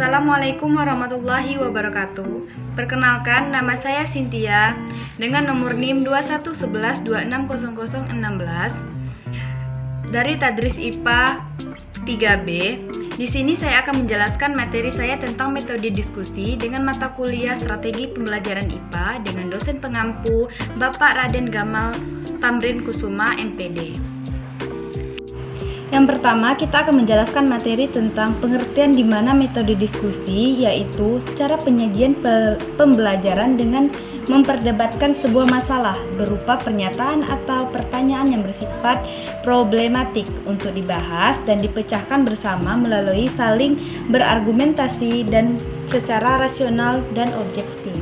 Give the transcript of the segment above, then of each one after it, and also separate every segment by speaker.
Speaker 1: Assalamualaikum warahmatullahi wabarakatuh. Perkenalkan, nama saya Cynthia dengan nomor NIM 2111260016 dari Tadris IPA 3B. Di sini saya akan menjelaskan materi saya tentang metode diskusi dengan mata kuliah Strategi Pembelajaran IPA dengan dosen pengampu Bapak Raden Gamal Tamrin Kusuma, MPD. Yang pertama, kita akan menjelaskan materi tentang pengertian di mana metode diskusi, yaitu cara penyajian pembelajaran dengan memperdebatkan sebuah masalah berupa pernyataan atau pertanyaan yang bersifat problematik untuk dibahas dan dipecahkan bersama melalui saling berargumentasi dan secara rasional dan objektif.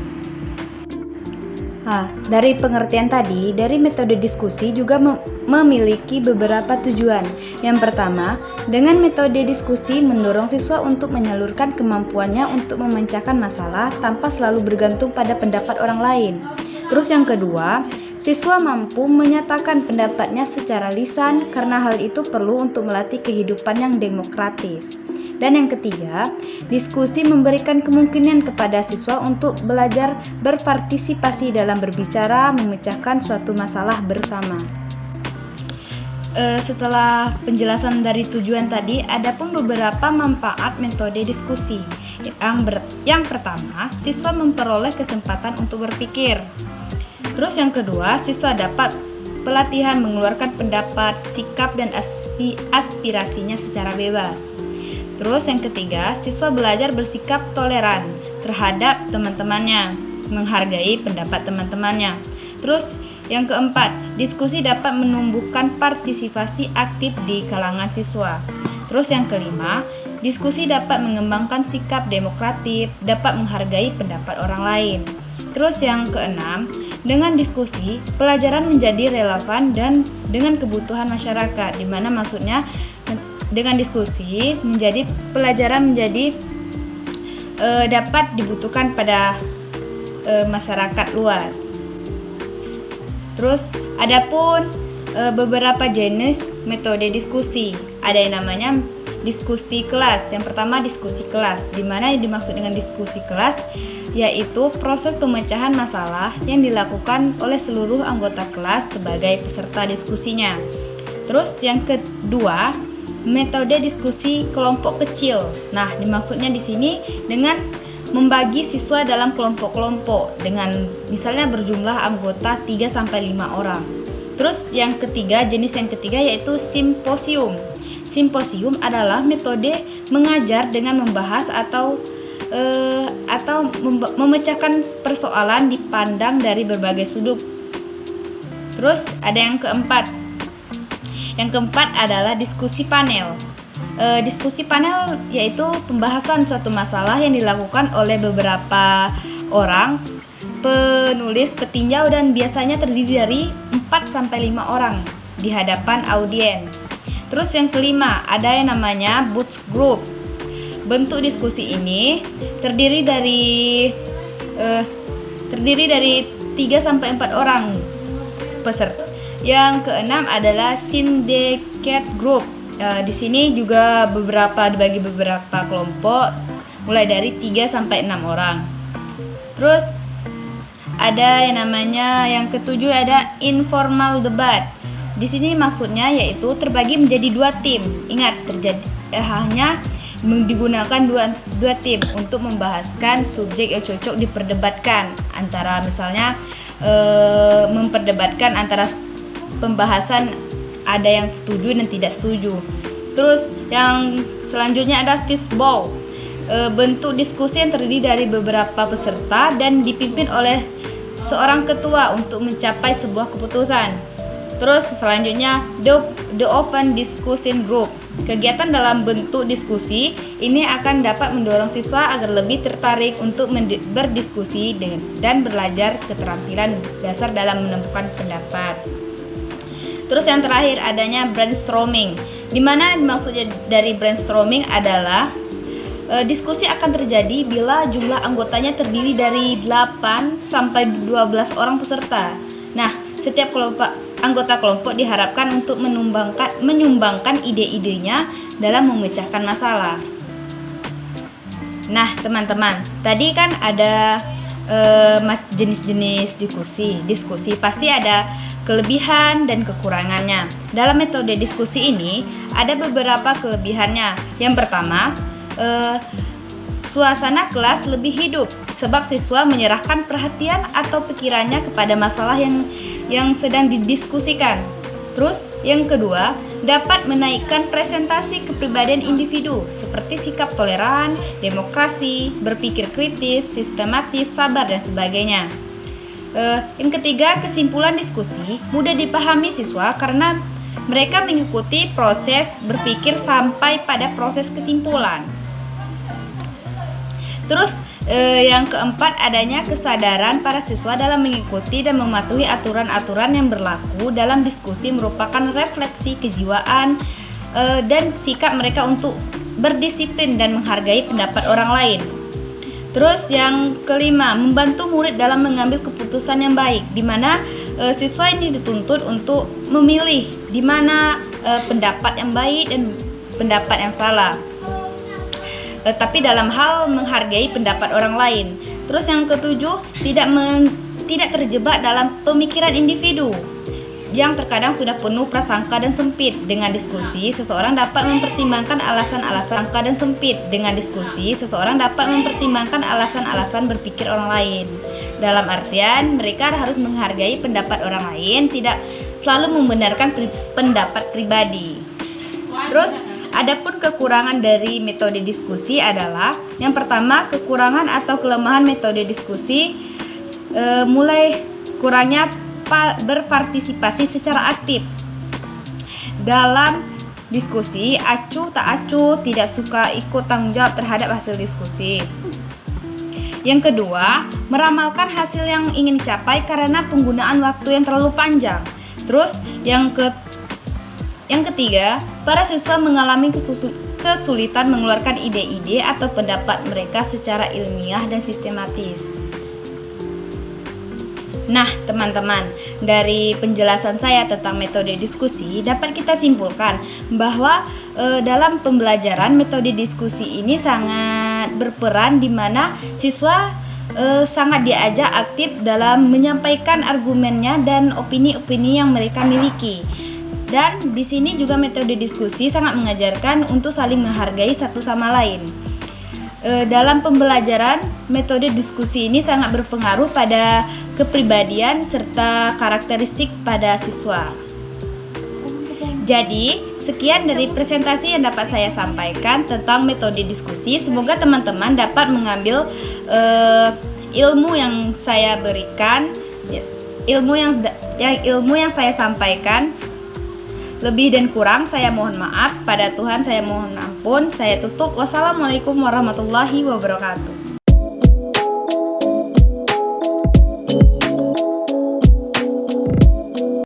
Speaker 1: Dari pengertian tadi, dari metode diskusi juga memiliki beberapa tujuan. Yang pertama, dengan metode diskusi mendorong siswa untuk menyalurkan kemampuannya untuk memecahkan masalah tanpa selalu bergantung pada pendapat orang lain. Terus yang kedua, siswa mampu menyatakan pendapatnya secara lisan karena hal itu perlu untuk melatih kehidupan yang demokratis. Dan yang ketiga, diskusi memberikan kemungkinan kepada siswa untuk belajar berpartisipasi dalam berbicara, memecahkan suatu masalah bersama. Setelah penjelasan dari tujuan tadi, ada pun beberapa manfaat metode diskusi. Yang pertama, siswa memperoleh kesempatan untuk berpikir. Terus yang kedua, siswa dapat pelatihan mengeluarkan pendapat, sikap, dan aspirasinya secara bebas. Terus yang ketiga, siswa belajar bersikap toleran terhadap teman-temannya, menghargai pendapat teman-temannya. Terus yang keempat, diskusi dapat menumbuhkan partisipasi aktif di kalangan siswa. Terus yang kelima, diskusi dapat mengembangkan sikap demokratif, dapat menghargai pendapat orang lain. Terus yang keenam, dengan diskusi, pelajaran menjadi relevan dan dengan kebutuhan masyarakat, di mana maksudnya dengan diskusi pelajaran menjadi dapat dibutuhkan pada masyarakat luas. Terus adapun beberapa jenis metode diskusi. Ada yang namanya diskusi kelas. Yang pertama, diskusi kelas. Di mana yang dimaksud dengan diskusi kelas yaitu proses pemecahan masalah yang dilakukan oleh seluruh anggota kelas sebagai peserta diskusinya. Terus yang kedua, metode diskusi kelompok kecil. Nah, dimaksudnya di sini dengan membagi siswa dalam kelompok-kelompok dengan misalnya berjumlah anggota 3-5 orang. Terus yang ketiga, jenis yang ketiga yaitu simposium. Simposium adalah metode mengajar dengan membahas atau memecahkan persoalan dipandang dari berbagai sudut. Terus ada yang keempat. Yang keempat adalah diskusi panel. Diskusi panel yaitu pembahasan suatu masalah yang dilakukan oleh beberapa orang, penulis, petinjau, dan biasanya terdiri dari 4-5 orang di hadapan audiens. Terus yang kelima, ada yang namanya booth group. Bentuk diskusi ini terdiri dari 3-4 orang peserta. Yang keenam adalah syndicate group. Di sini juga dibagi beberapa kelompok, mulai dari 3-6 orang. Terus ada yang ketujuh ada informal debat. Di sini maksudnya yaitu terbagi menjadi 2 tim. Ingat, hanya digunakan dua tim untuk membahaskan subjek yang cocok diperdebatkan antara misalnya memperdebatkan antara pembahasan ada yang setuju dan tidak setuju. Terus yang selanjutnya ada fishbowl. Bentuk diskusi yang terdiri dari beberapa peserta dan dipimpin oleh seorang ketua untuk mencapai sebuah keputusan. Terus selanjutnya the open discussion group. Kegiatan dalam bentuk diskusi ini akan dapat mendorong siswa agar lebih tertarik untuk berdiskusi dan belajar keterampilan dasar dalam menemukan pendapat. Terus yang terakhir adanya brainstorming, di mana maksudnya dari brainstorming adalah diskusi akan terjadi bila jumlah anggotanya terdiri dari 8-12 orang peserta. Nah, setiap anggota kelompok diharapkan untuk menyumbangkan ide-idenya dalam memecahkan masalah. Nah, teman-teman, tadi kan ada jenis-jenis diskusi pasti ada kelebihan dan kekurangannya. Dalam metode diskusi ini ada beberapa kelebihannya. Yang pertama, suasana kelas lebih hidup sebab siswa menyerahkan perhatian atau pikirannya kepada masalah yang sedang didiskusikan. Terus yang kedua, dapat menaikkan presentasi kepribadian individu seperti sikap toleran, demokrasi, berpikir kritis, sistematis, sabar, dan sebagainya. Yang ketiga, kesimpulan diskusi mudah dipahami siswa karena mereka mengikuti proses berpikir sampai pada proses kesimpulan. Terus yang keempat, adanya kesadaran para siswa dalam mengikuti dan mematuhi aturan-aturan yang berlaku dalam diskusi merupakan refleksi kejiwaan dan sikap mereka untuk berdisiplin dan menghargai pendapat orang lain. Terus yang kelima, membantu murid dalam mengambil keputusan yang baik, di mana siswa ini dituntut untuk memilih di mana pendapat yang baik dan pendapat yang salah. Tapi dalam hal menghargai pendapat orang lain. Terus yang ketujuh, tidak terjebak dalam pemikiran individu yang terkadang sudah penuh prasangka dan sempit. Dengan diskusi, seseorang dapat mempertimbangkan alasan-alasan berpikir orang lain. Dalam artian, mereka harus menghargai pendapat orang lain, tidak selalu membenarkan pendapat pribadi. Terus adapun kekurangan dari metode diskusi adalah yang pertama, kekurangan atau kelemahan metode diskusi mulai kurangnya berpartisipasi secara aktif dalam diskusi, acuh tak acuh, tidak suka ikut tanggung jawab terhadap hasil diskusi. Yang kedua, meramalkan hasil yang ingin dicapai karena penggunaan waktu yang terlalu panjang. Terus yang ketiga, para siswa mengalami kesulitan mengeluarkan ide-ide atau pendapat mereka secara ilmiah dan sistematis. Nah, teman-teman, dari penjelasan saya tentang metode diskusi dapat kita simpulkan bahwa dalam pembelajaran metode diskusi ini sangat berperan di mana siswa sangat diajak aktif dalam menyampaikan argumennya dan opini-opini yang mereka miliki. Dan di sini juga metode diskusi sangat mengajarkan untuk saling menghargai satu sama lain. Dalam pembelajaran, metode diskusi ini sangat berpengaruh pada kepribadian serta karakteristik pada siswa. Jadi, sekian dari presentasi yang dapat saya sampaikan tentang metode diskusi. Semoga teman-teman dapat mengambil ilmu yang saya berikan, ilmu yang saya sampaikan. Lebih dan kurang saya mohon maaf, pada Tuhan saya mohon ampun. Saya tutup. Wassalamualaikum warahmatullahi wabarakatuh.